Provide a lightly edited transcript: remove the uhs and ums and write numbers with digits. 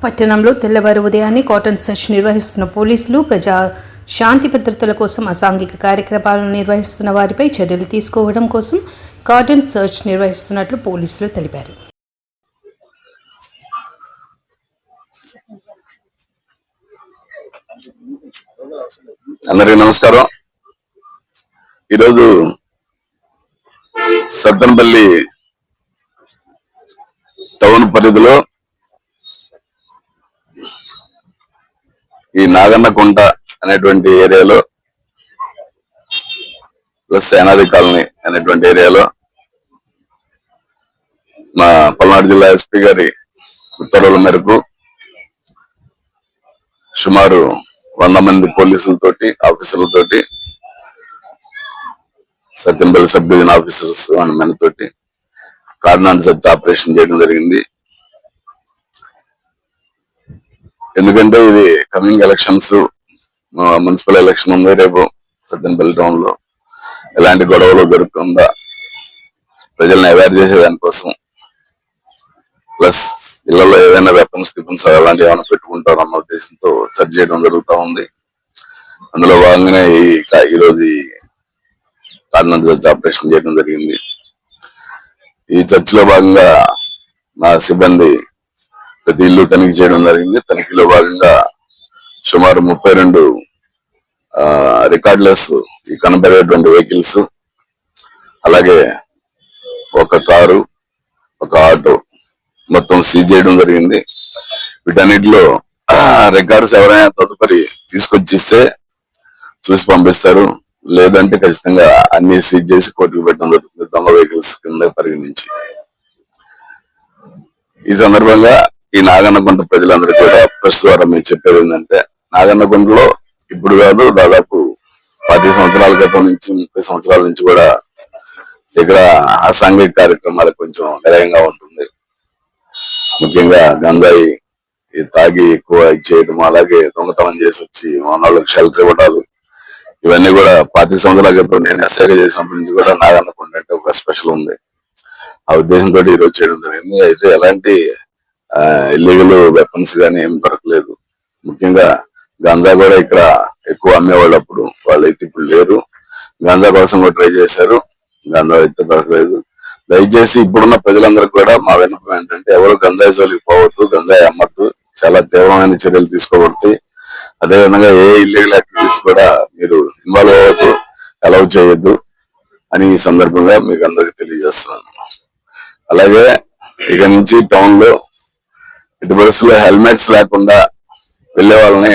పట్టణంలో తెల్లవారు ఉదయాన్నే కాటన్ సెర్చ్ నిర్వహిస్తున్న పోలీసులు ప్రజా శాంతి భద్రతల కోసం అసాంఘిక కార్యక్రమాలను నిర్వహిస్తున్న వారిపై చర్యలు తీసుకోవడం కోసం కాటన్ సెర్చ్ నిర్వహిస్తున్నట్లు పోలీసులు తెలిపారు. అందరికీ నమస్కారం. ఈరోజు సత్తెనపల్లి టౌన్ పరిధిలో ఈ నాగన్నకుంట అనేటువంటి ఏరియాలో ప్లస్ సేనాది కాలనీ అనేటువంటి ఏరియాలో మా పల్నాడు జిల్లా ఎస్పీ గారి ఉత్తర్వుల మేరకు సుమారు 100 మంది పోలీసులతోటి ఆఫీసర్లతోటి Sattenapalli sub division officers and men తోటి కార్డినల్ సెర్చ్ ఆపరేషన్ చేయడం జరిగింది. ఎందుకంటే ఇది కమింగ్ ఎలక్షన్స్, మున్సిపల్ ఎలక్షన్ ఉంది రేపు సత్తెనపల్లి టౌన్ లో. ఎలాంటి గొడవలు జరగకుండా ప్రజల్ని అవేర్ చేసే దానికోసం, ప్లస్ ఇళ్లలో ఏదైనా వెపన్స్ అలాంటివి ఏమైనా పెట్టుకుంటారన్న ఉద్దేశంతో సెర్చ్ చేయడం జరుగుతూ ఉంది. అందులో భాగంగానే ఈరోజు కార్డినల్ సెర్చ్ ఆపరేషన్ చేయడం జరిగింది. ఈ చర్చ్ లో భాగంగా మా సిబ్బంది ప్రతి ఇల్లు తనిఖీ చేయడం జరిగింది. తనిఖీలో భాగంగా సుమారు 32 రికార్డ్లెస్ ఈ కనబడేటువంటి వెహికల్స్, అలాగే ఒక కారు, ఒక ఆటో మొత్తం సీజ్ చేయడం జరిగింది. వీటన్నిటిలో రికార్డ్స్ ఎవరైనా తదుపరి తీసుకొచ్చిస్తే చూసి పంపిస్తారు, లేదంటే ఖచ్చితంగా అన్ని సీజ్ చేసి కోర్టుకు పెట్టడం జరుగుతుంది దొంగ వెహికల్స్ కింద పరిగణించి. ఈ సందర్భంగా ఈ నాగన్నకుంట ప్రజలందరికీ కూడా ప్రెస్ ద్వారా మేము చెప్పేది ఏంటంటే, నాగన్నకుంటలో ఇప్పుడు కాదు, దాదాపు 10 సంవత్సరాల క్రితం నుంచి 30 సంవత్సరాల నుంచి కూడా ఇక్కడ అసాంఘిక కార్యక్రమాలకు కొంచెం నిలయంగా ఉంటుంది. ముఖ్యంగా గంజాయి తాగి ఎక్కువ చేయడం, అలాగే దొంగతనం చేసి వచ్చి వాళ్ళకి షెల్టర్ ఇవ్వడాలు, ఇవన్నీ కూడా 10 సంవత్సరాల క్రితం నేను ఎస్ఐగా చేసినప్పటి నుంచి కూడా నాగన్నకుంట అంటే ఒక స్పెషల్ ఉంది. ఆ ఉద్దేశంతో ఈరోజు చేయడం జరిగింది. అయితే ఎలాంటి ఇల్లీగల్ వెపన్స్ గానీ ఏం దొరకలేదు. ముఖ్యంగా గంజా కూడా ఇక్కడ ఎక్కువ అమ్మేవాళ్ళు, అప్పుడు వాళ్ళు అయితే ఇప్పుడు లేరు. గంజా కోసం కూడా ట్రై చేశారు, గంజా అయితే దొరకలేదు. దయచేసి ఇప్పుడున్న ప్రజలందరికీ కూడా మా విన్నపం ఏంటంటే, ఎవరు గంజాయి జోలికి పోవద్దు, గంజాయి అమ్మద్దు, చాలా తీవ్రమైన చర్యలు తీసుకోబడతాయి. అదేవిధంగా ఏ ఇల్లీగల్ యాక్టివిటీస్ కూడా మీరు ఇన్వాల్వ్ అవ్వద్దు, అలౌ చేయొద్దు అని ఈ సందర్భంగా మీకు అందరికి తెలియజేస్తున్నాను. అలాగే ఇక నుంచి టౌన్ లో ఎట్టి పరిస్థితుల్లో హెల్మెట్స్ లేకుండా వెళ్లే వాళ్ళని